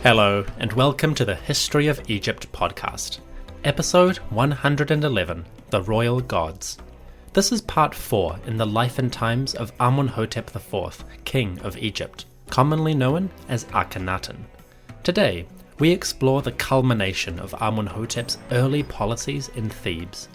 Hello, and welcome to the History of Egypt podcast, episode 111, The Royal Gods. This is part 4 in the life and times of Amunhotep IV, King of Egypt, commonly known as Akhenaten. Today, we explore the culmination of Amunhotep's early policies in Thebes.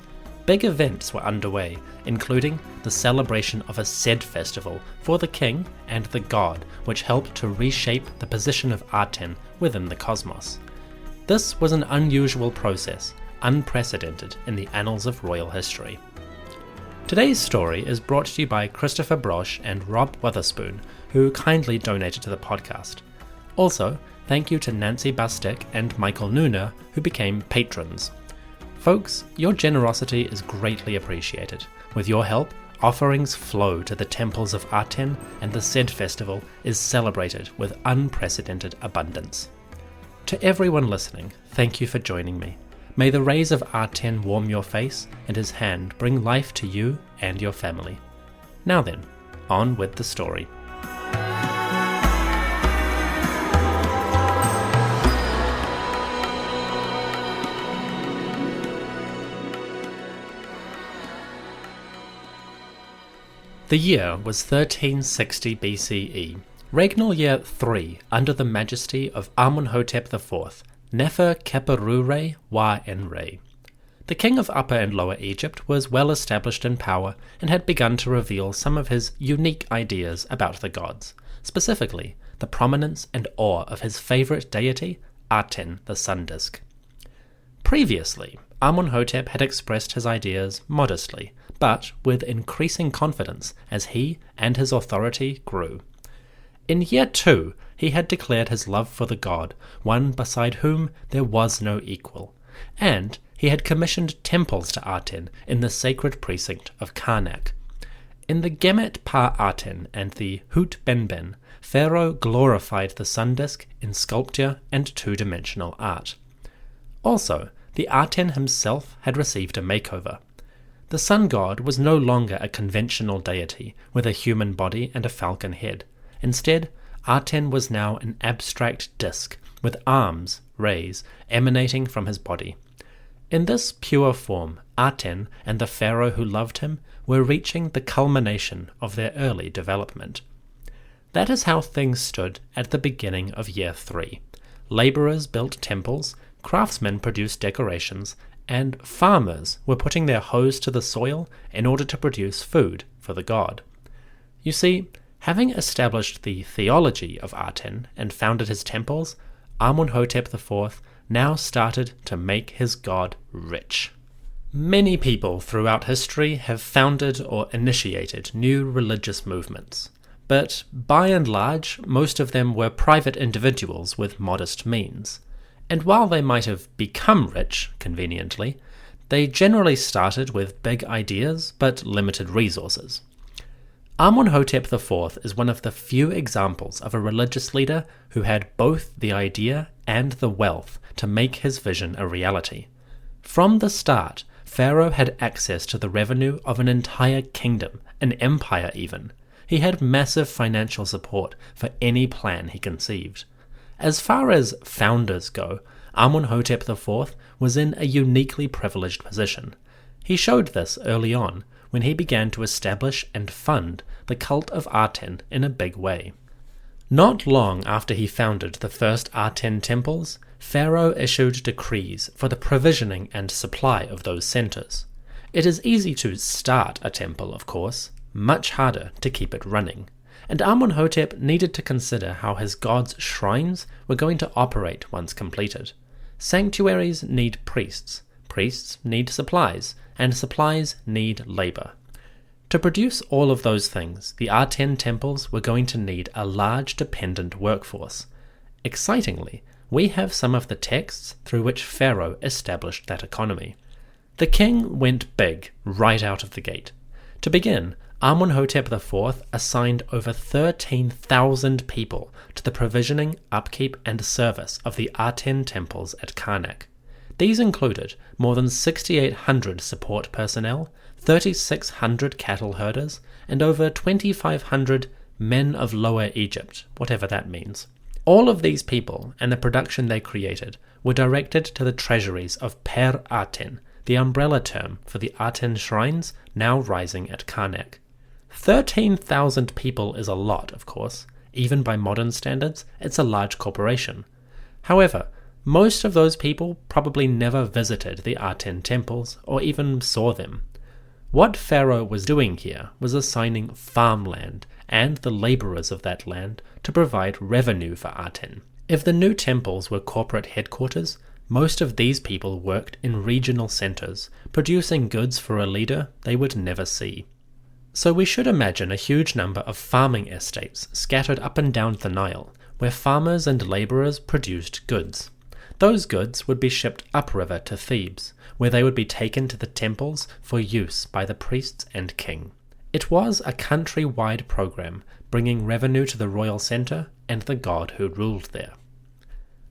Big events were underway, including the celebration of a Sed-Festival for the king and the god, which helped to reshape the position of Aten within the cosmos. This was an unusual process, unprecedented in the annals of royal history. Today's story is brought to you by Christopher Brosh and Rob Witherspoon, who kindly donated to the podcast. Also, thank you to Nancy Bastek and Michael Nooner, who became patrons. Folks, your generosity is greatly appreciated. With your help, offerings flow to the temples of Aten, and the Sed-Festival is celebrated with unprecedented abundance. To everyone listening, thank you for joining me. May the rays of Aten warm your face, and his hand bring life to you and your family. Now then, on with the story. The year was 1360 BCE, regnal year 3 under the majesty of Amunhotep IV, Nefer-kheperu-Re Amunhotep. The king of Upper and Lower Egypt was well established in power and had begun to reveal some of his unique ideas about the gods, specifically the prominence and awe of his favorite deity, Aten the sun disk. Previously, Amunhotep had expressed his ideas modestly, but with increasing confidence as he and his authority grew. In year 2, he had declared his love for the god, one beside whom there was no equal, and he had commissioned temples to Aten in the sacred precinct of Karnak. In the Gemet Pa Aten and the Rwd-Mnw, Pharaoh glorified the sun disk in sculpture and two-dimensional art. Also, the Aten himself had received a makeover. The sun god was no longer a conventional deity with a human body and a falcon head. Instead, Aten was now an abstract disk with arms, rays, emanating from his body. In this pure form, Aten and the pharaoh who loved him were reaching the culmination of their early development. That is how things stood at the beginning of year 3. Laborers built temples, craftsmen produced decorations, and farmers were putting their hoes to the soil in order to produce food for the god. You see, having established the theology of Aten and founded his temples, Amunhotep IV now started to make his god rich. Many people throughout history have founded or initiated new religious movements, but by and large, most of them were private individuals with modest means. And while they might have become rich, conveniently, they generally started with big ideas but limited resources. Amunhotep IV is one of the few examples of a religious leader who had both the idea and the wealth to make his vision a reality. From the start, Pharaoh had access to the revenue of an entire kingdom, an empire even. He had massive financial support for any plan he conceived. As far as founders go, Amunhotep IV was in a uniquely privileged position. He showed this early on, when he began to establish and fund the cult of Aten in a big way. Not long after he founded the first Aten temples, Pharaoh issued decrees for the provisioning and supply of those centers. It is easy to start a temple, of course, much harder to keep it running. And Amunhotep needed to consider how his god's shrines were going to operate once completed. Sanctuaries need priests, priests need supplies, and supplies need labor. To produce all of those things, the Aten temples were going to need a large dependent workforce. Excitingly, we have some of the texts through which Pharaoh established that economy. The king went big right out of the gate. To begin, Amunhotep IV assigned over 13,000 people to the provisioning, upkeep, and service of the Aten temples at Karnak. These included more than 6,800 support personnel, 3,600 cattle herders, and over 2,500 men of Lower Egypt, whatever that means. All of these people and the production they created were directed to the treasuries of Per Aten, the umbrella term for the Aten shrines now rising at Karnak. 13,000 people is a lot, of course. Even by modern standards, it's a large corporation. However, most of those people probably never visited the Aten temples or even saw them. What Pharaoh was doing here was assigning farmland and the labourers of that land to provide revenue for Aten. If the new temples were corporate headquarters, most of these people worked in regional centres, producing goods for a leader they would never see. So we should imagine a huge number of farming estates scattered up and down the Nile, where farmers and labourers produced goods. Those goods would be shipped upriver to Thebes, where they would be taken to the temples for use by the priests and king. It was a country-wide program, bringing revenue to the royal centre and the god who ruled there.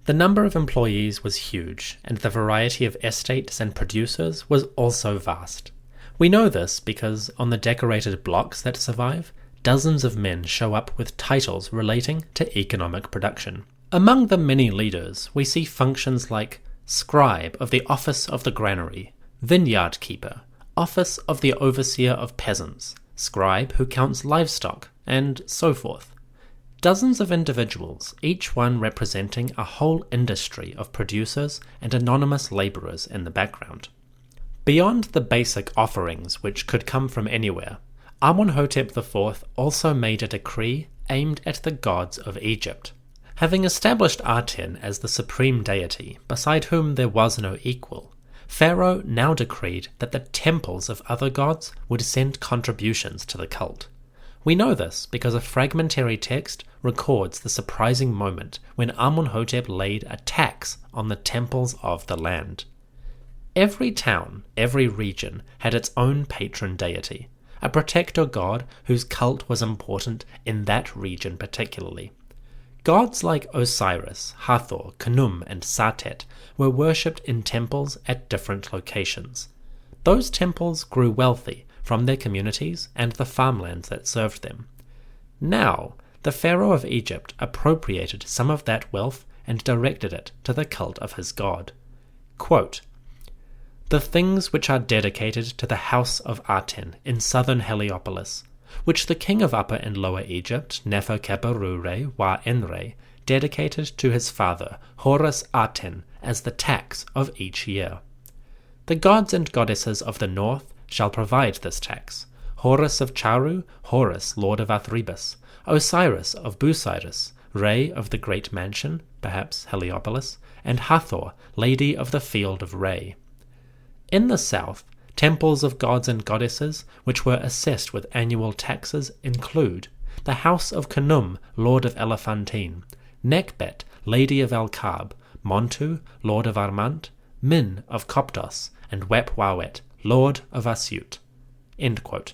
The number of employees was huge, and the variety of estates and producers was also vast. We know this because on the decorated blocks that survive, dozens of men show up with titles relating to economic production. Among the many leaders, we see functions like scribe of the office of the granary, vineyard keeper, office of the overseer of peasants, scribe who counts livestock, and so forth. Dozens of individuals, each one representing a whole industry of producers and anonymous labourers in the background. Beyond the basic offerings which could come from anywhere, Amunhotep IV also made a decree aimed at the gods of Egypt. Having established Aten as the supreme deity, beside whom there was no equal, Pharaoh now decreed that the temples of other gods would send contributions to the cult. We know this because a fragmentary text records the surprising moment when Amunhotep laid a tax on the temples of the land. Every town, every region, had its own patron deity, a protector god whose cult was important in that region particularly. Gods like Osiris, Hathor, Khnum, and Satet were worshipped in temples at different locations. Those temples grew wealthy from their communities and the farmlands that served them. Now, the pharaoh of Egypt appropriated some of that wealth and directed it to the cult of his god. Quote, "The things which are dedicated to the house of Aten in southern Heliopolis, which the king of Upper and Lower Egypt, Nefer-kheperu-Re Amunhotep, dedicated to his father, Horus Aten, as the tax of each year. The gods and goddesses of the north shall provide this tax: Horus of Charu, Horus, lord of Athribis, Osiris of Busiris, Re of the great mansion, perhaps Heliopolis, and Hathor, lady of the field of Re. In the south, temples of gods and goddesses which were assessed with annual taxes include the house of Khnum, lord of Elephantine, Nekbet, lady of El-Kab, Montu, lord of Armant, Min of Koptos, and Wep-Wawet, lord of Asyut." End quote.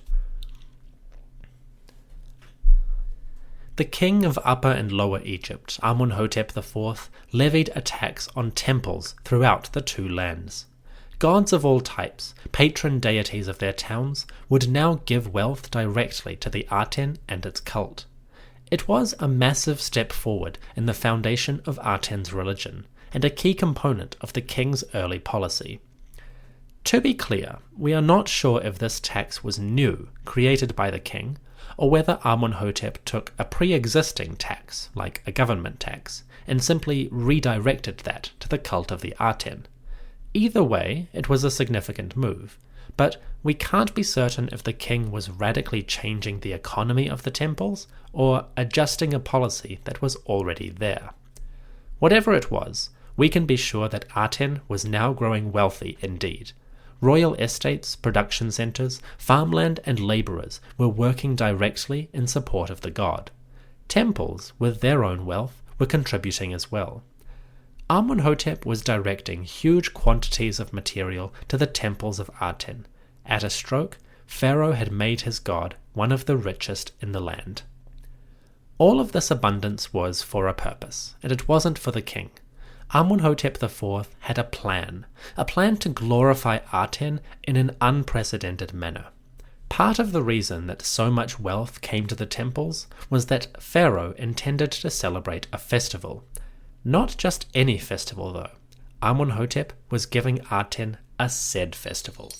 The king of Upper and Lower Egypt, Amunhotep IV, levied a tax on temples throughout the two lands. Gods of all types, patron deities of their towns, would now give wealth directly to the Aten and its cult. It was a massive step forward in the foundation of Aten's religion, and a key component of the king's early policy. To be clear, we are not sure if this tax was new, created by the king, or whether Amunhotep took a pre-existing tax, like a government tax, and simply redirected that to the cult of the Aten. Either way, it was a significant move, but we can't be certain if the king was radically changing the economy of the temples or adjusting a policy that was already there. Whatever it was, we can be sure that Aten was now growing wealthy indeed. Royal estates, production centres, farmland and labourers were working directly in support of the god. Temples, with their own wealth, were contributing as well. Amunhotep was directing huge quantities of material to the temples of Aten. At a stroke, Pharaoh had made his god one of the richest in the land. All of this abundance was for a purpose, and it wasn't for the king. Amunhotep IV had a plan to glorify Aten in an unprecedented manner. Part of the reason that so much wealth came to the temples was that Pharaoh intended to celebrate a festival. Not just any festival though. Amunhotep was giving Aten a Sed-Festival.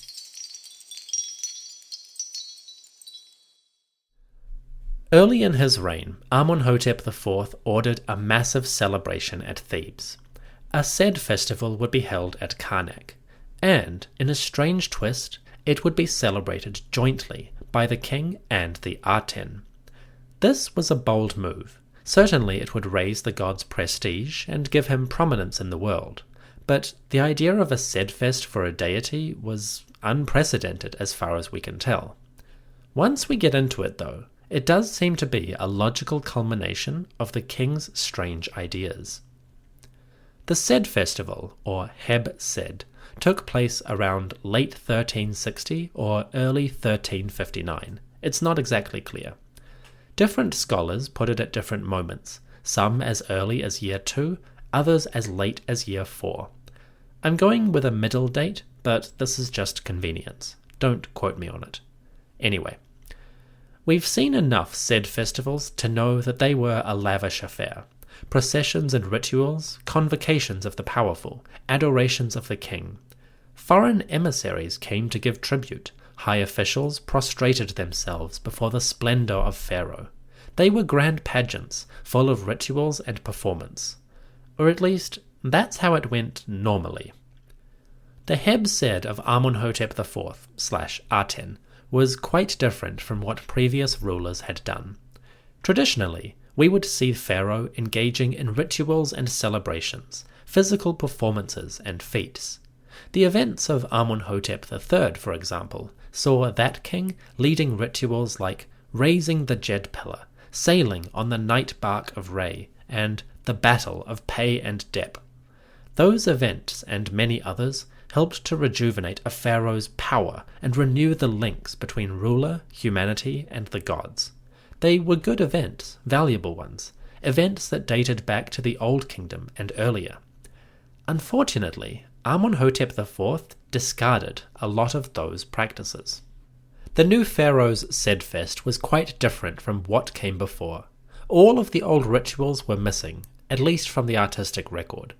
Early in his reign, Amunhotep IV ordered a massive celebration at Thebes. A Sed-Festival would be held at Karnak, and, in a strange twist, it would be celebrated jointly by the king and the Aten. This was a bold move. Certainly it would raise the god's prestige and give him prominence in the world, but the idea of a Sed-Fest for a deity was unprecedented as far as we can tell. Once we get into it though, it does seem to be a logical culmination of the king's strange ideas. The Sed-Festival, or Heb-Sed, took place around late 1360 or early 1359. It's not exactly clear. Different scholars put it at different moments, some as early as year 2, others as late as year 4. I'm going with a middle date, but this is just convenience. Don't quote me on it. Anyway, we've seen enough Sed-Festivals to know that they were a lavish affair. Processions and rituals, convocations of the powerful, adorations of the king. Foreign emissaries came to give tribute. High officials prostrated themselves before the splendor of Pharaoh. They were grand pageants, full of rituals and performance. Or at least, that's how it went normally. The Heb-Sed of Amunhotep IV / Aten was quite different from what previous rulers had done. Traditionally, we would see Pharaoh engaging in rituals and celebrations, physical performances and feats. The events of Amunhotep III, for example, saw that king leading rituals like raising the Jed pillar, sailing on the night bark of Re, and the Battle of Pe and Dep. Those events, and many others, helped to rejuvenate a pharaoh's power and renew the links between ruler, humanity, and the gods. They were good events, valuable ones, events that dated back to the Old Kingdom and earlier. Unfortunately, Amunhotep IV discarded a lot of those practices. The new pharaoh's Sed-Fest was quite different from what came before. All of the old rituals were missing, at least from the artistic record.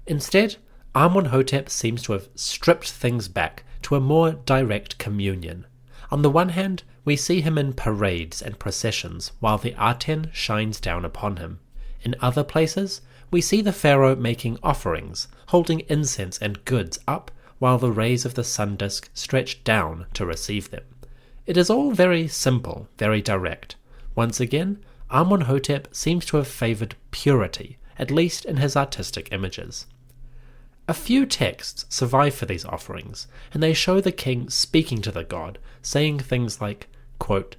Instead, Amunhotep seems to have stripped things back to a more direct communion. On the one hand, we see him in parades and processions while the Aten shines down upon him. In other places, we see the pharaoh making offerings, holding incense and goods up while the rays of the sun disk stretch down to receive them. It is all very simple, very direct. Once again, Amunhotep seems to have favoured purity, at least in his artistic images. A few texts survive for these offerings, and they show the king speaking to the god, saying things like, quote,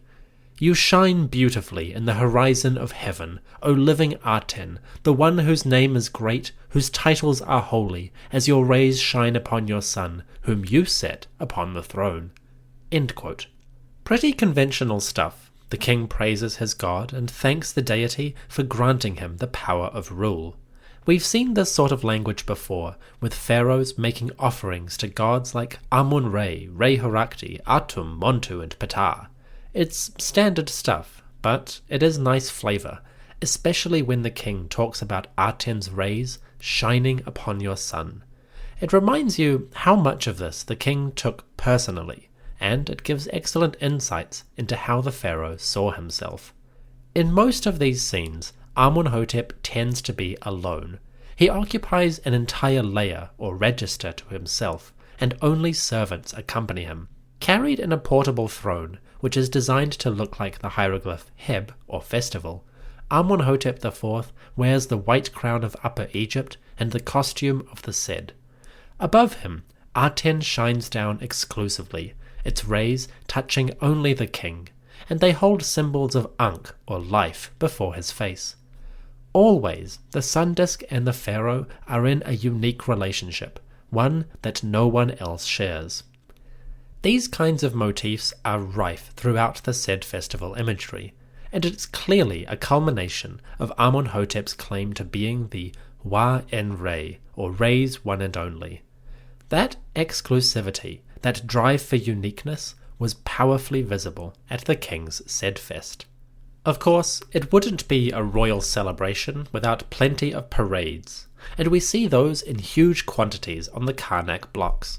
"You shine beautifully in the horizon of heaven, O living Aten, the one whose name is great, whose titles are holy, as your rays shine upon your son, whom you set upon the throne." End quote. Pretty conventional stuff. The king praises his god and thanks the deity for granting him the power of rule. We've seen this sort of language before, with pharaohs making offerings to gods like Amun-Re, Re-Horakti, Atum, Montu, and Ptah. It's standard stuff, but it is nice flavour, especially when the king talks about Aten's rays shining upon your son. It reminds you how much of this the king took personally, and it gives excellent insights into how the pharaoh saw himself. In most of these scenes, Amunhotep tends to be alone. He occupies an entire layer or register to himself, and only servants accompany him. Carried in a portable throne, which is designed to look like the hieroglyph Heb, or festival, Amunhotep IV wears the white crown of Upper Egypt and the costume of the Sed. Above him, Aten shines down exclusively, its rays touching only the king, and they hold symbols of Ankh, or life, before his face. Always, the sun disk and the pharaoh are in a unique relationship, one that no one else shares. These kinds of motifs are rife throughout the Sed-Festival imagery, and it's clearly a culmination of Amunhotep's claim to being the Rwd-Mnw, or Re's one and only. That exclusivity, that drive for uniqueness, was powerfully visible at the king's Sed-Fest. Of course, it wouldn't be a royal celebration without plenty of parades, and we see those in huge quantities on the Karnak blocks.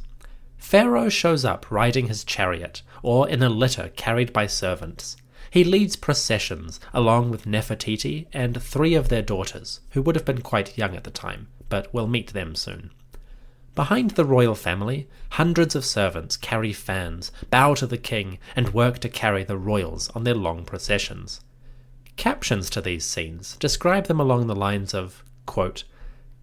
Pharaoh shows up riding his chariot, or in a litter carried by servants. He leads processions along with Nefertiti and 3 of their daughters, who would have been quite young at the time, but we'll meet them soon. Behind the royal family, hundreds of servants carry fans, bow to the king, and work to carry the royals on their long processions. Captions to these scenes describe them along the lines of, quote,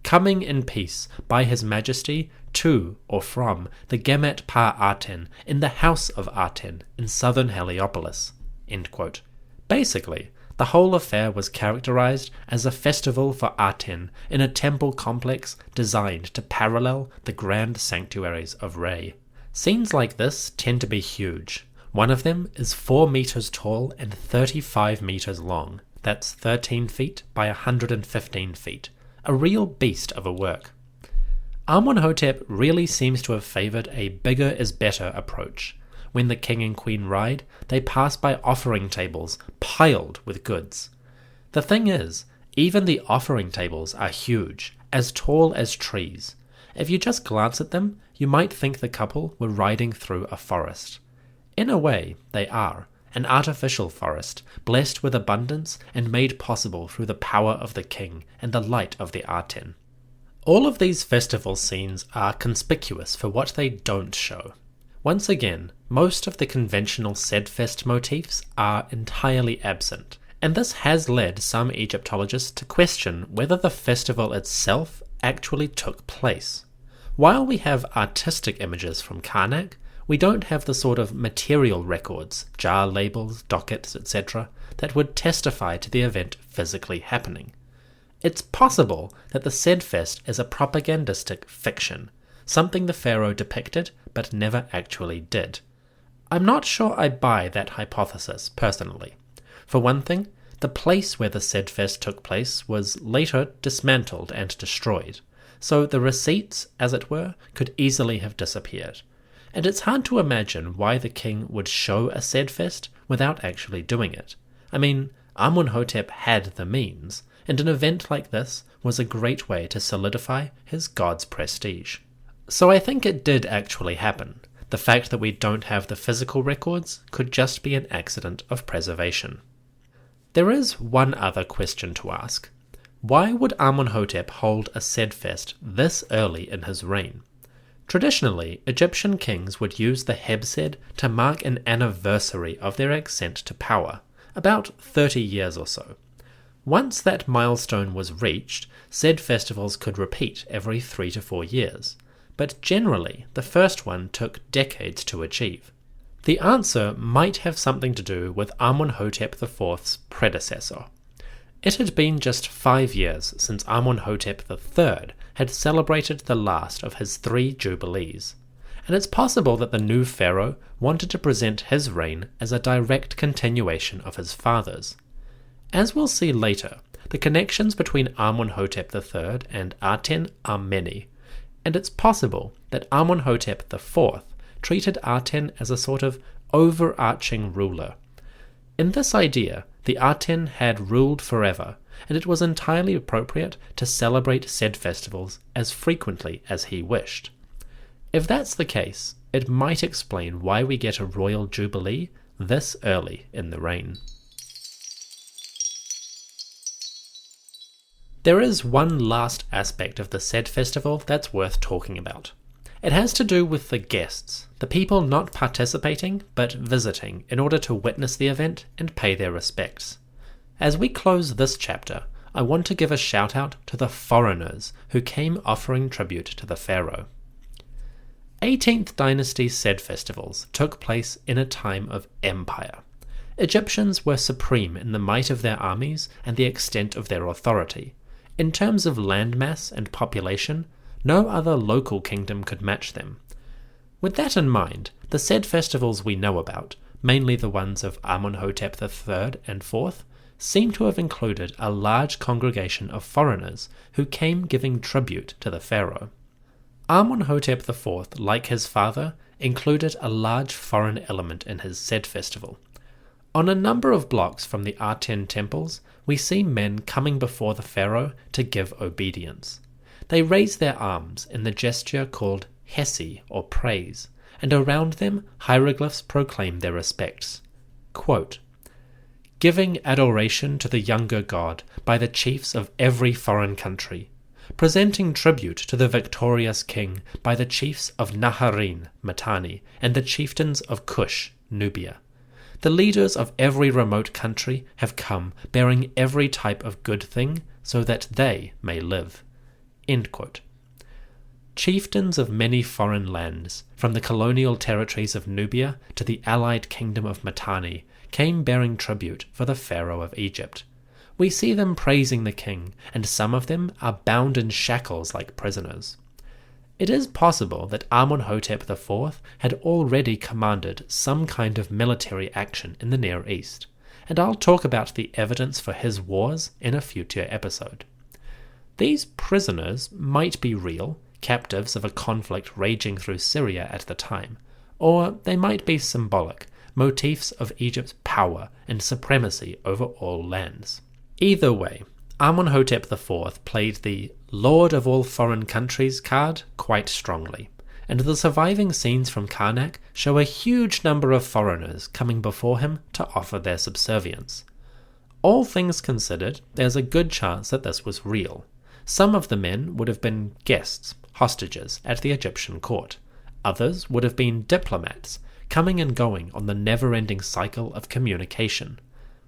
"Coming in peace by His Majesty to or from the Gemet Pa Aten in the house of Aten in southern Heliopolis." End quote. Basically, the whole affair was characterized as a festival for Aten in a temple complex designed to parallel the grand sanctuaries of Re. Scenes like this tend to be huge. One of them is 4 meters tall and 35 meters long. That's 13 feet by 115 feet. A real beast of a work. Amunhotep really seems to have favored a bigger is better approach. When the king and queen ride, they pass by offering tables piled with goods. The thing is, even the offering tables are huge, as tall as trees. If you just glance at them, you might think the couple were riding through a forest. In a way, they are, an artificial forest, blessed with abundance and made possible through the power of the king and the light of the Aten. All of these festival scenes are conspicuous for what they don't show. Once again, most of the conventional Sed-Fest motifs are entirely absent, and this has led some Egyptologists to question whether the festival itself actually took place. While we have artistic images from Karnak, we don't have the sort of material records, jar labels, dockets, etc., that would testify to the event physically happening. It's possible that the Sed-Fest is a propagandistic fiction, something the pharaoh depicted but never actually did. I'm not sure I buy that hypothesis, personally. For one thing, the place where the Sed-Fest took place was later dismantled and destroyed, so the receipts, as it were, could easily have disappeared. And it's hard to imagine why the king would show a Sed-Fest without actually doing it. I mean, Amunhotep had the means, and an event like this was a great way to solidify his god's prestige. So I think it did actually happen. The fact that we don't have the physical records could just be an accident of preservation. There is one other question to ask. Why would Amunhotep hold a Sed-Fest this early in his reign? Traditionally, Egyptian kings would use the Heb-Sed to mark an anniversary of their ascent to power, about 30 years or so. Once that milestone was reached, Sed-Festivals could repeat every 3 to 4 years. But generally, the first one took decades to achieve. The answer might have something to do with Amunhotep IV's predecessor. It had been just 5 years since Amunhotep III had celebrated the last of his 3 jubilees, and it's possible that the new pharaoh wanted to present his reign as a direct continuation of his father's. As we'll see later, the connections between Amunhotep III and Aten are many, and it's possible that Amunhotep IV treated Aten as a sort of overarching ruler. In this idea, the Aten had ruled forever, and it was entirely appropriate to celebrate Sed-Festivals as frequently as he wished. If that's the case, it might explain why we get a royal jubilee this early in the reign. There is one last aspect of the Sed-Festival that's worth talking about. It has to do with the guests, the people not participating but visiting in order to witness the event and pay their respects. As we close this chapter, I want to give a shout out to the foreigners who came offering tribute to the pharaoh. 18th dynasty Sed-Festivals took place in a time of empire. Egyptians were supreme in the might of their armies and the extent of their authority. In terms of landmass and population, no other local kingdom could match them. With that in mind, the Sed-Festivals we know about, mainly the ones of Amunhotep III and IV, seem to have included a large congregation of foreigners who came giving tribute to the pharaoh. Amunhotep IV, like his father, included a large foreign element in his Sed-Festival. On a number of blocks from the Aten temples, we see men coming before the pharaoh to give obedience. They raise their arms in the gesture called hesi, or praise, and around them hieroglyphs proclaim their respects. Quote, "Giving adoration to the younger god by the chiefs of every foreign country, presenting tribute to the victorious king by the chiefs of Naharin, Mitanni, and the chieftains of Cush, Nubia. The leaders of every remote country have come, bearing every type of good thing, so that they may live." End quote. Chieftains of many foreign lands, from the colonial territories of Nubia to the allied kingdom of Mitanni, came bearing tribute for the pharaoh of Egypt. We see them praising the king, and some of them are bound in shackles like prisoners. It is possible that Amunhotep IV had already commanded some kind of military action in the Near East, and I'll talk about the evidence for his wars in a future episode. These prisoners might be real, captives of a conflict raging through Syria at the time, or they might be symbolic, motifs of Egypt's power and supremacy over all lands. Either way, Amunhotep IV played the Lord of all foreign countries card quite strongly, and the surviving scenes from Karnak show a huge number of foreigners coming before him to offer their subservience. All things considered, there's a good chance that this was real. Some of the men would have been guests, hostages, at the Egyptian court. Others would have been diplomats, coming and going on the never-ending cycle of communication.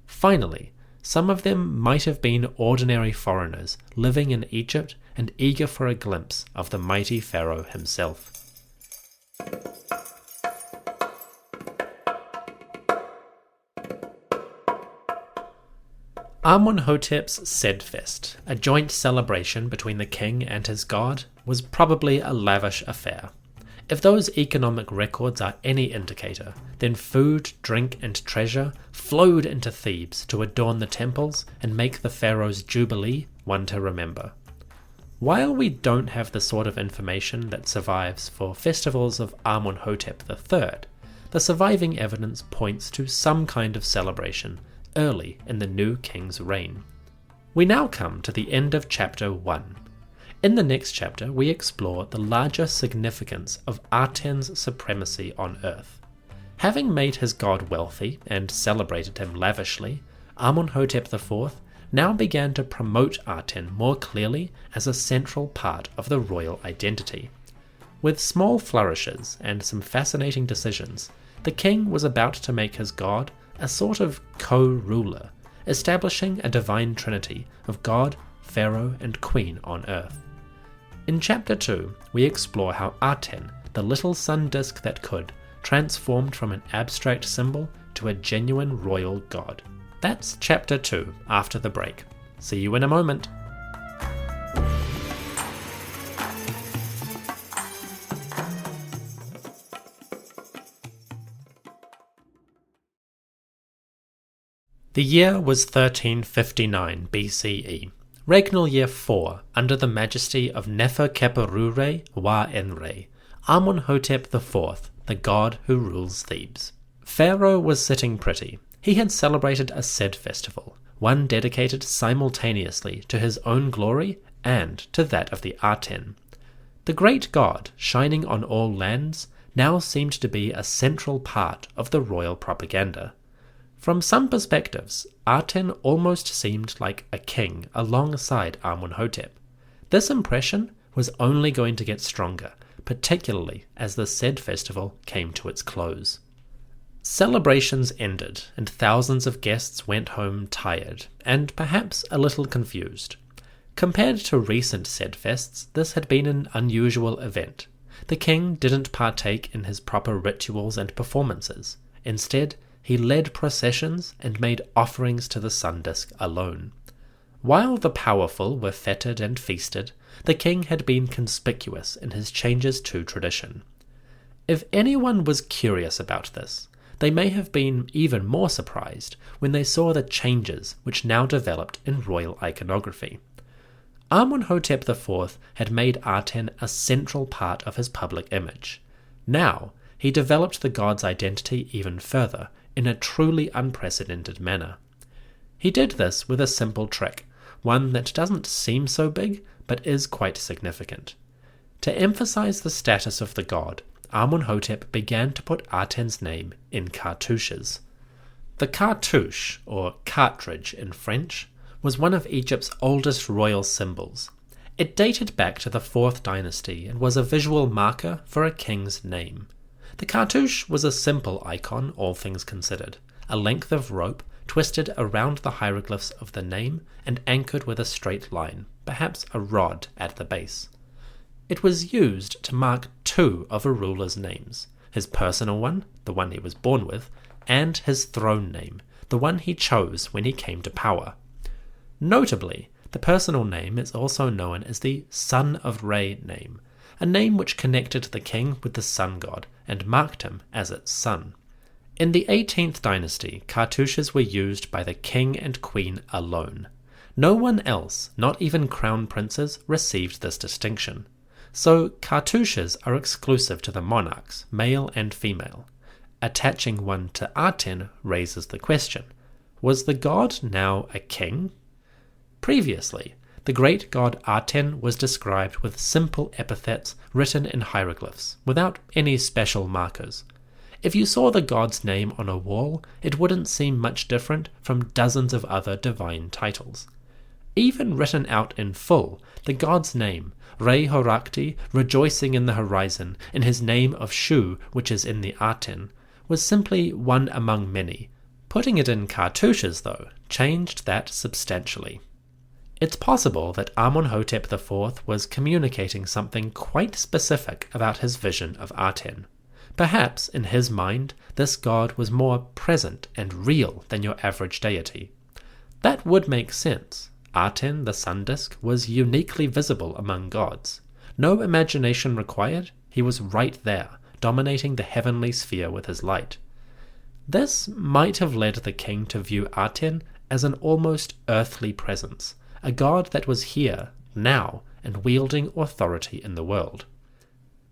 Finally, some of them might have been ordinary foreigners living in Egypt and eager for a glimpse of the mighty pharaoh himself. Amunhotep's Sed-Fest, a joint celebration between the king and his god, was probably a lavish affair. If those economic records are any indicator, then food, drink, and treasure flowed into Thebes to adorn the temples and make the pharaoh's jubilee one to remember. While we don't have the sort of information that survives for festivals of Amunhotep III, the surviving evidence points to some kind of celebration early in the new king's reign. We now come to the end of chapter 1. In the next chapter, we explore the larger significance of Aten's supremacy on earth. Having made his god wealthy and celebrated him lavishly, Amunhotep IV now began to promote Aten more clearly as a central part of the royal identity. With small flourishes and some fascinating decisions, the king was about to make his god a sort of co-ruler, establishing a divine trinity of god, pharaoh, and queen on earth. In chapter 2, we explore how Aten, the little sun disk that could, transformed from an abstract symbol to a genuine royal god. That's chapter 2 after the break. See you in a moment. The year was 1359 BCE, regnal year 4 under the majesty of Nefer-kheperu-Re Amunhotep Amunhotep IV, the god who rules Thebes. Pharaoh was sitting pretty. He had celebrated a Sed-Festival, one dedicated simultaneously to his own glory and to that of the Aten. The great god, shining on all lands, now seemed to be a central part of the royal propaganda. From some perspectives, Aten almost seemed like a king alongside Amunhotep. This impression was only going to get stronger, particularly as the Sed-Festival came to its close. Celebrations ended, and thousands of guests went home tired, and perhaps a little confused. Compared to recent Sed-Fests, this had been an unusual event. The king didn't partake in his proper rituals and performances. Instead, he led processions and made offerings to the sun disk alone. While the powerful were feted and feasted, the king had been conspicuous in his changes to tradition. If anyone was curious about this, they may have been even more surprised when they saw the changes which now developed in royal iconography. Amunhotep IV had made Aten a central part of his public image. Now, he developed the god's identity even further, in a truly unprecedented manner. He did this with a simple trick, one that doesn't seem so big, but is quite significant. To emphasize the status of the god, Amunhotep began to put Aten's name in cartouches. The cartouche, or cartridge in French, was one of Egypt's oldest royal symbols. It dated back to the 4th dynasty and was a visual marker for a king's name. The cartouche was a simple icon, all things considered, a length of rope twisted around the hieroglyphs of the name and anchored with a straight line, perhaps a rod at the base. It was used to mark two of a ruler's names, his personal one, the one he was born with, and his throne name, the one he chose when he came to power. Notably, the personal name is also known as the Son of Re name, a name which connected the king with the sun god and marked him as its son. In the 18th dynasty, cartouches were used by the king and queen alone. No one else, not even crown princes, received this distinction. So cartouches are exclusive to the monarchs, male and female. Attaching one to Aten raises the question, was the god now a king? Previously, the great god Aten was described with simple epithets written in hieroglyphs, without any special markers. If you saw the god's name on a wall, it wouldn't seem much different from dozens of other divine titles. Even written out in full, the god's name, Re Horakti, rejoicing in the horizon, in his name of Shu, which is in the Aten, was simply one among many. Putting it in cartouches, though, changed that substantially. It's possible that Amunhotep IV was communicating something quite specific about his vision of Aten. Perhaps, in his mind, this god was more present and real than your average deity. That would make sense. Aten, the sun disk, was uniquely visible among gods. No imagination required, he was right there, dominating the heavenly sphere with his light. This might have led the king to view Aten as an almost earthly presence, a god that was here, now, and wielding authority in the world.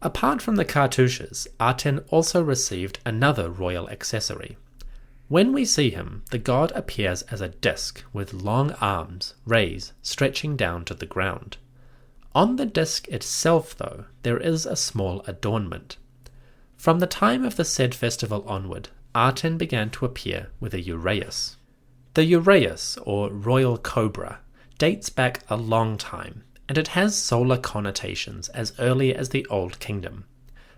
Apart from the cartouches, Aten also received another royal accessory. When we see him, the god appears as a disk with long arms, rays, stretching down to the ground. On the disk itself, though, there is a small adornment. From the time of the Sed-Festival onward, Aten began to appear with a uraeus. The uraeus, or royal cobra, dates back a long time, and it has solar connotations as early as the Old Kingdom.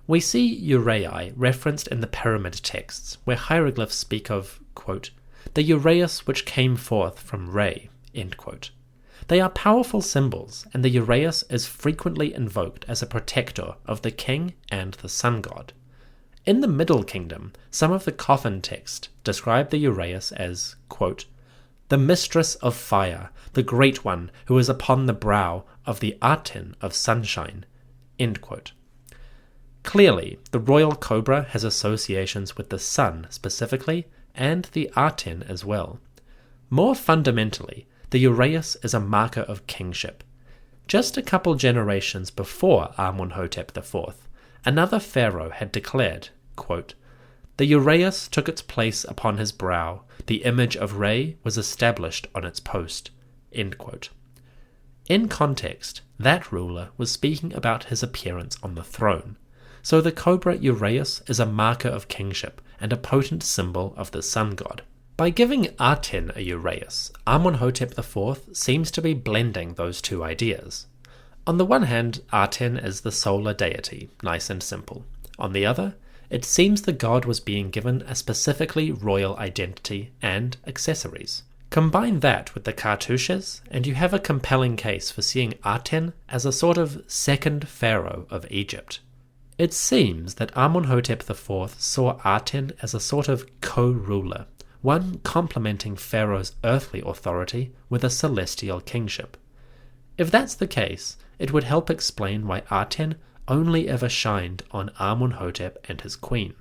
We see uraei referenced in the pyramid texts, where hieroglyphs speak of, quote, the uraeus which came forth from Re, end quote. They are powerful symbols, and the uraeus is frequently invoked as a protector of the king and the sun god. In the Middle Kingdom, some of the coffin text describe the uraeus as, quote, the mistress of fire, the great one who is upon the brow of the Aten of sunshine, end quote. Clearly, the royal cobra has associations with the sun specifically, and the Aten as well. More fundamentally, the uraeus is a marker of kingship. Just a couple generations before Amunhotep IV, another pharaoh had declared, quote, the uraeus took its place upon his brow, the image of Re was established on its post, end quote. In context, that ruler was speaking about his appearance on the throne, so the cobra uraeus is a marker of kingship and a potent symbol of the sun god. By giving Aten a uraeus, Amunhotep IV seems to be blending those two ideas. On the one hand, Aten is the solar deity, nice and simple. On the other, it seems the god was being given a specifically royal identity and accessories. Combine that with the cartouches, and you have a compelling case for seeing Aten as a sort of second pharaoh of Egypt. It seems that Amunhotep IV saw Aten as a sort of co-ruler, one complementing Pharaoh's earthly authority with a celestial kingship. If that's the case, it would help explain why Aten only ever shined on Amunhotep and his queen.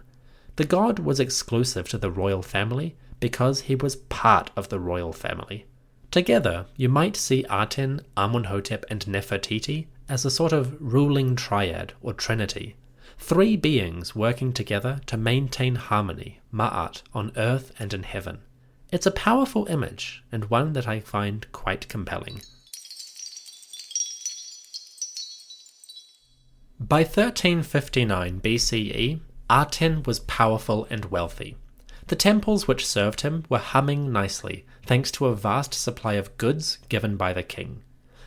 The god was exclusive to the royal family because he was part of the royal family. Together, you might see Aten, Amunhotep, and Nefertiti as a sort of ruling triad or trinity, three beings working together to maintain harmony, ma'at, on earth and in heaven. It's a powerful image, and one that I find quite compelling. By 1359 BCE, Aten was powerful and wealthy. The temples which served him were humming nicely, thanks to a vast supply of goods given by the king.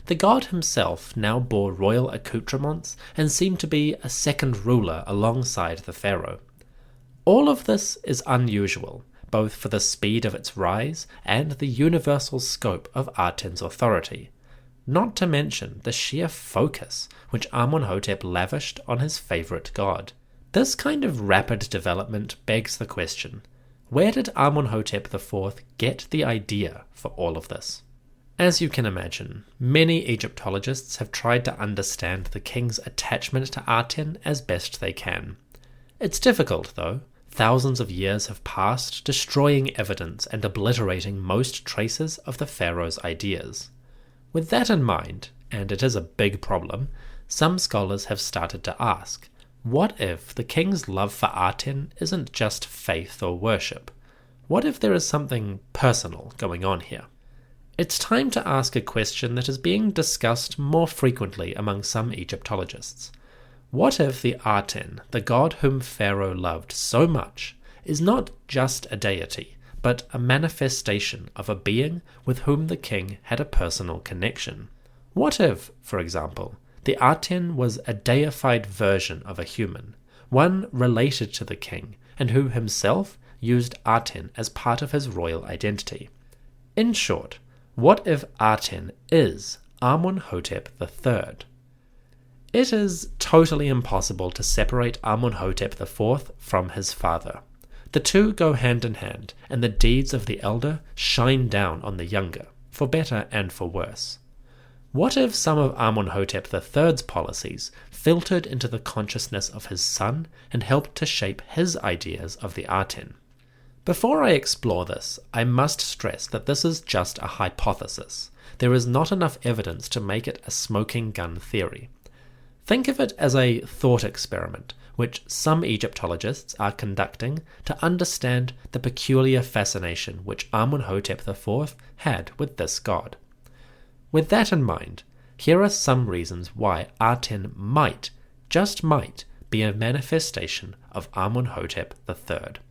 The god himself now bore royal accoutrements and seemed to be a second ruler alongside the pharaoh. All of this is unusual, both for the speed of its rise and the universal scope of Aten's authority, not to mention the sheer focus which Amunhotep lavished on his favourite god. This kind of rapid development begs the question, where did Amunhotep IV get the idea for all of this? As you can imagine, many Egyptologists have tried to understand the king's attachment to Aten as best they can. It's difficult, though. Thousands of years have passed, destroying evidence and obliterating most traces of the pharaoh's ideas. With that in mind, and it is a big problem, some scholars have started to ask, what if the king's love for Aten isn't just faith or worship? What if there is something personal going on here? It's time to ask a question that is being discussed more frequently among some Egyptologists. What if the Aten, the god whom Pharaoh loved so much, is not just a deity, but a manifestation of a being with whom the king had a personal connection? What if, for example, the Aten was a deified version of a human, one related to the king, and who himself used Aten as part of his royal identity? In short, what if Aten is Amunhotep III? It is totally impossible to separate Amunhotep IV from his father. The two go hand in hand, and the deeds of the elder shine down on the younger, for better and for worse. What if some of Amunhotep III's policies filtered into the consciousness of his son and helped to shape his ideas of the Aten? Before I explore this, I must stress that this is just a hypothesis. There is not enough evidence to make it a smoking gun theory. Think of it as a thought experiment, which some Egyptologists are conducting to understand the peculiar fascination which Amunhotep IV had with this god. With that in mind, here are some reasons why Aten might, just might, be a manifestation of Amunhotep III.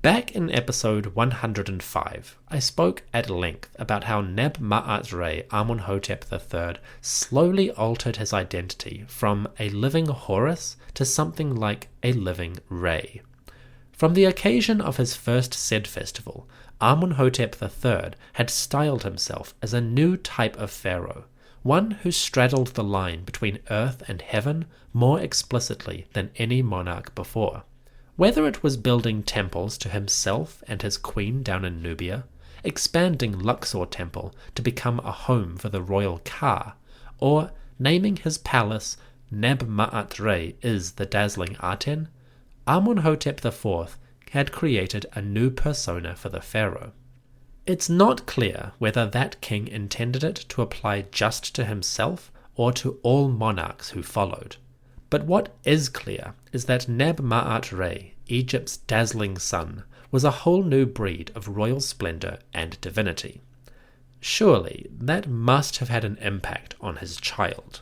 Back in episode 105, I spoke at length about how Neb-Ma'at-Re Amunhotep III slowly altered his identity from a living Horus to something like a living Re. From the occasion of his first Sed-Festival, Amunhotep III had styled himself as a new type of pharaoh, one who straddled the line between earth and heaven more explicitly than any monarch before. Whether it was building temples to himself and his queen down in Nubia, expanding Luxor Temple to become a home for the royal Ka, or naming his palace Neb-Ma'at-Re is the dazzling Aten, Amunhotep IV had created a new persona for the pharaoh. It's not clear whether that king intended it to apply just to himself or to all monarchs who followed. But what is clear is that Neb-Ma'at-Re, Egypt's dazzling sun, was a whole new breed of royal splendor and divinity. Surely that must have had an impact on his child.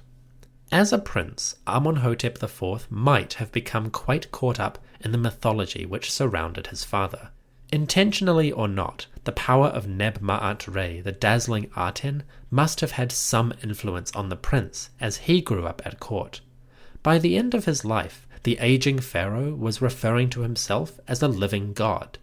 As a prince, Amunhotep IV might have become quite caught up in the mythology which surrounded his father. Intentionally or not, the power of Neb-Ma'at-Re, the dazzling Aten, must have had some influence on the prince as he grew up at court. By the end of his life, the aging pharaoh was referring to himself as a living god.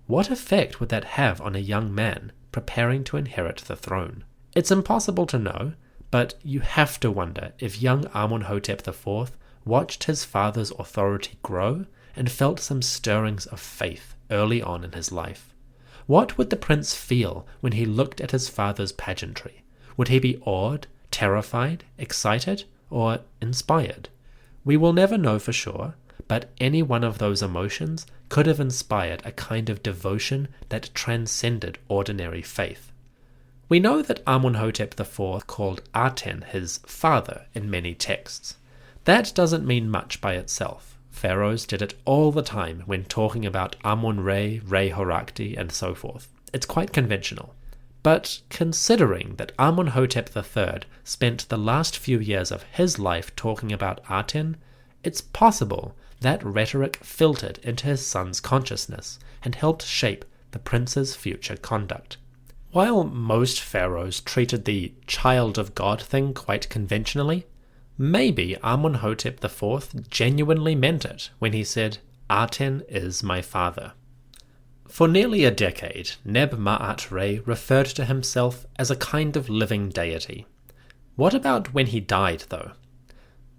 What effect would that have on a young man preparing to inherit the throne? It's impossible to know, but you have to wonder if young Amunhotep IV watched his father's authority grow and felt some stirrings of faith early on in his life. What would the prince feel when he looked at his father's pageantry? Would he be awed, terrified, excited, or inspired? We will never know for sure, but any one of those emotions could have inspired a kind of devotion that transcended ordinary faith. We know that Amunhotep IV called Aten his father in many texts. That doesn't mean much by itself. Pharaohs did it all the time when talking about Amun-Re, Re-Horakti, and so forth. It's quite conventional. But considering that Amunhotep III spent the last few years of his life talking about Aten, it's possible that rhetoric filtered into his son's consciousness and helped shape the prince's future conduct. While most pharaohs treated the child of God thing quite conventionally, maybe Amunhotep IV genuinely meant it when he said, "Aten is my father." For nearly a decade, Neb-Maat-Re referred to himself as a kind of living deity. What about when he died, though?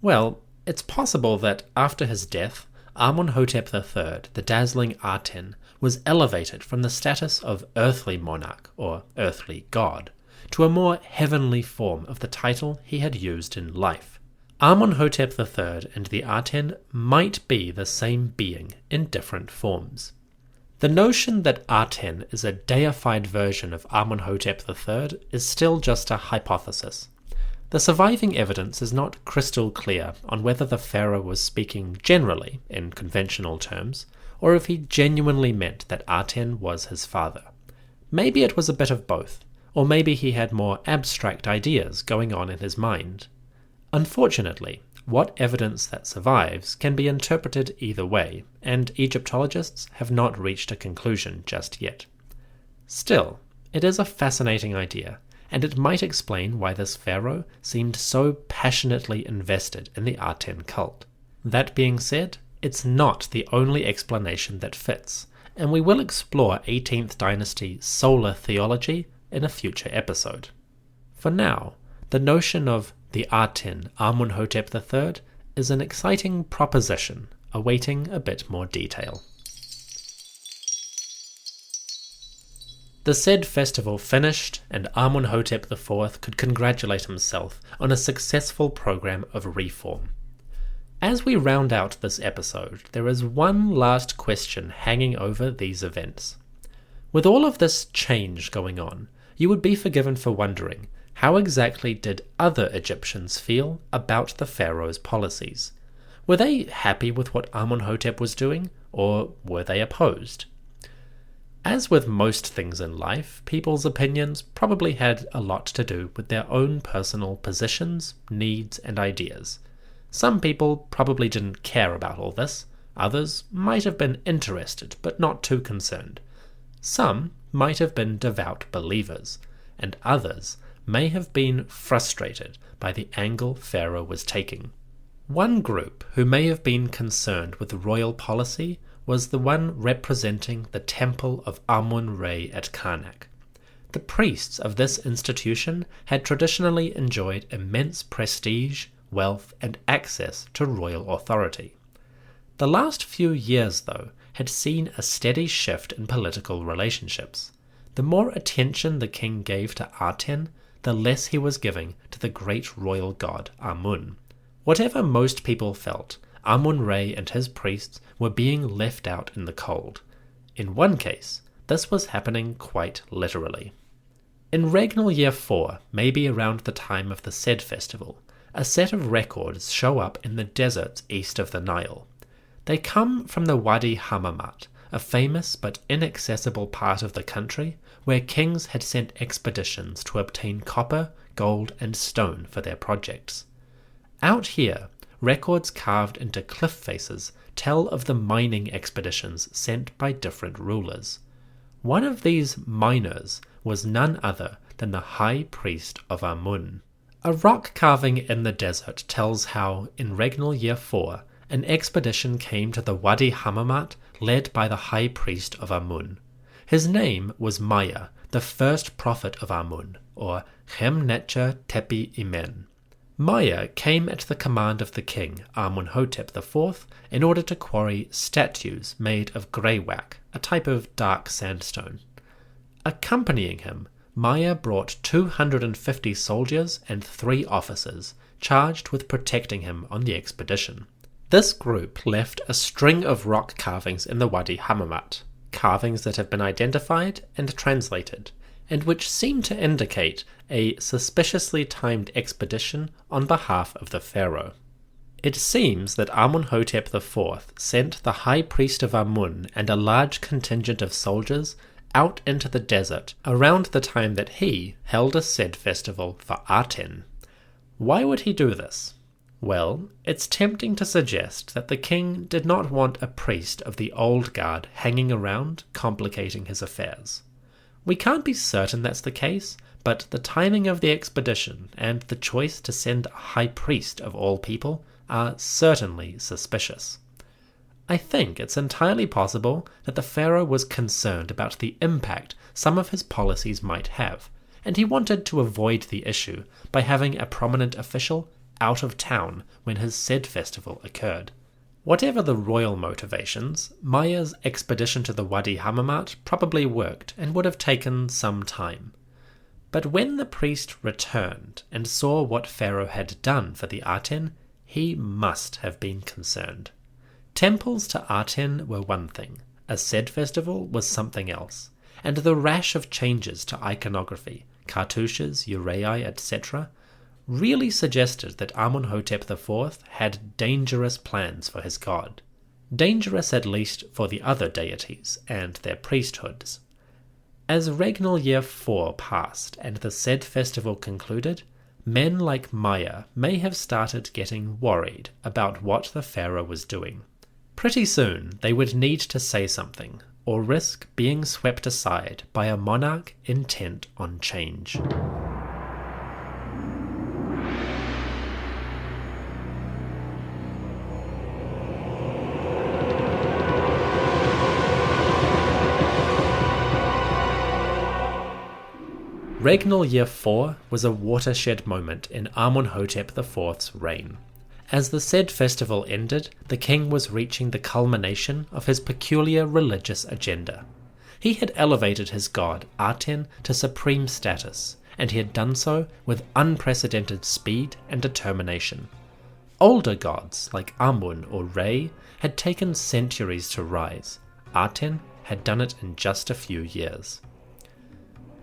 Well, it's possible that after his death, Amunhotep III, the dazzling Aten, was elevated from the status of earthly monarch, or earthly god, to a more heavenly form of the title he had used in life. Amunhotep III and the Aten might be the same being in different forms. The notion that Aten is a deified version of Amunhotep III is still just a hypothesis. The surviving evidence is not crystal clear on whether the pharaoh was speaking generally, in conventional terms, or if he genuinely meant that Aten was his father. Maybe it was a bit of both, or maybe he had more abstract ideas going on in his mind. Unfortunately, what evidence that survives can be interpreted either way, and Egyptologists have not reached a conclusion just yet. Still, it is a fascinating idea, and it might explain why this pharaoh seemed so passionately invested in the Aten cult. That being said, it's not the only explanation that fits, and we will explore 18th dynasty solar theology in a future episode. For now, the notion of the Aten Amunhotep III is an exciting proposition awaiting a bit more detail. The Sed-Festival finished, and Amunhotep IV could congratulate himself on a successful program of reform. As we round out this episode, there is one last question hanging over these events. With all of this change going on, you would be forgiven for wondering, how exactly did other Egyptians feel about the pharaoh's policies? Were they happy with what Amunhotep was doing, or were they opposed? As with most things in life, people's opinions probably had a lot to do with their own personal positions, needs, and ideas. Some people probably didn't care about all this. Others might have been interested, but not too concerned. Some might have been devout believers, and others may have been frustrated by the angle Pharaoh was taking. One group who may have been concerned with royal policy was the one representing the temple of Amun-Re at Karnak. The priests of this institution had traditionally enjoyed immense prestige, wealth, and access to royal authority. The last few years, though, had seen a steady shift in political relationships. The more attention the king gave to Aten, the less he was giving to the great royal god Amun. Whatever most people felt, Amun-Re and his priests were being left out in the cold. In one case, this was happening quite literally. In regnal year 4, maybe around the time of the Sed-Festival, a set of records show up in the deserts east of the Nile. They come from the Wadi Hammamat, a famous but inaccessible part of the country where kings had sent expeditions to obtain copper, gold, and stone for their projects. Out here, records carved into cliff faces tell of the mining expeditions sent by different rulers. One of these miners was none other than the high priest of Amun. A rock carving in the desert tells how, in regnal year 4, an expedition came to the Wadi Hammamat led by the high priest of Amun. His name was Maya, the first prophet of Amun, or Nefer-kheperu-Re. Maya came at the command of the king, Amunhotep IV, in order to quarry statues made of greywacke, a type of dark sandstone. Accompanying him, Maya brought 250 soldiers and 3 officers, charged with protecting him on the expedition. This group left a string of rock carvings in the Wadi Hammamat, carvings that have been identified and translated, and which seem to indicate a suspiciously timed expedition on behalf of the pharaoh. It seems that Amunhotep IV sent the high priest of Amun and a large contingent of soldiers out into the desert around the time that he held a Sed-Festival for Aten. Why would he do this? Well, it's tempting to suggest that the king did not want a priest of the old guard hanging around, complicating his affairs. We can't be certain that's the case, but the timing of the expedition and the choice to send a high priest of all people are certainly suspicious. I think it's entirely possible that the pharaoh was concerned about the impact some of his policies might have, and he wanted to avoid the issue by having a prominent official out of town when his Sed-Festival occurred. Whatever the royal motivations, Maya's expedition to the Wadi Hammamat probably worked and would have taken some time. But when the priest returned and saw what Pharaoh had done for the Aten, he must have been concerned. Temples to Aten were one thing, a Sed-Festival was something else, and the rash of changes to iconography, cartouches, uraei, etc., really suggested that Amunhotep IV had dangerous plans for his god. Dangerous at least for the other deities and their priesthoods. As regnal year 4 passed and the Sed-Festival concluded, men like Maya may have started getting worried about what the pharaoh was doing. Pretty soon they would need to say something, or risk being swept aside by a monarch intent on change. Regnal year 4 was a watershed moment in Amunhotep IV's reign. As the Sed-Festival ended, the king was reaching the culmination of his peculiar religious agenda. He had elevated his god, Aten, to supreme status, and he had done so with unprecedented speed and determination. Older gods, like Amun or Re, had taken centuries to rise. Aten had done it in just a few years.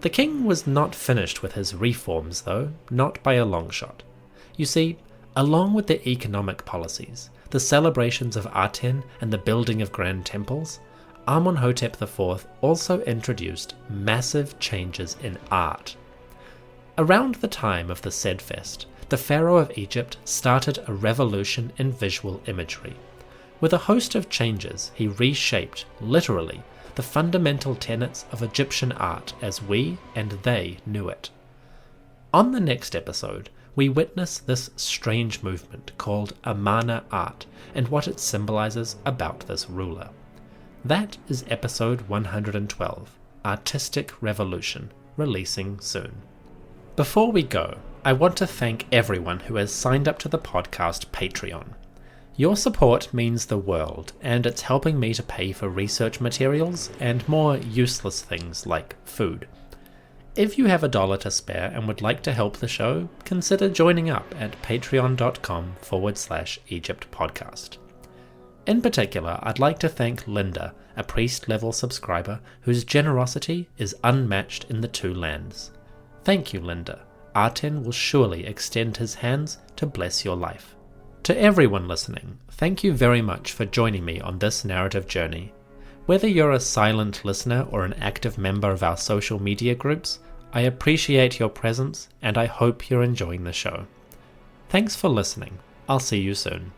The king was not finished with his reforms, though, not by a long shot. You see, along with the economic policies, the celebrations of Aten and the building of grand temples, Amunhotep IV also introduced massive changes in art. Around the time of the Sed-Fest, the pharaoh of Egypt started a revolution in visual imagery. With a host of changes, he reshaped, literally, the fundamental tenets of Egyptian art as we and they knew it. On the next episode, we witness this strange movement called Amarna art and what it symbolizes about this ruler. That is episode 112, Artistic Revolution, releasing soon. Before we go, I want to thank everyone who has signed up to the podcast Patreon. Your support means the world, and it's helping me to pay for research materials and more useless things like food. If you have $1 to spare and would like to help the show, consider joining up at patreon.com/Egypt podcast. In particular, I'd like to thank Linda, a priest-level subscriber whose generosity is unmatched in the two lands. Thank you, Linda. Aten will surely extend his hands to bless your life. To everyone listening, thank you very much for joining me on this narrative journey. Whether you're a silent listener or an active member of our social media groups, I appreciate your presence and I hope you're enjoying the show. Thanks for listening. I'll see you soon.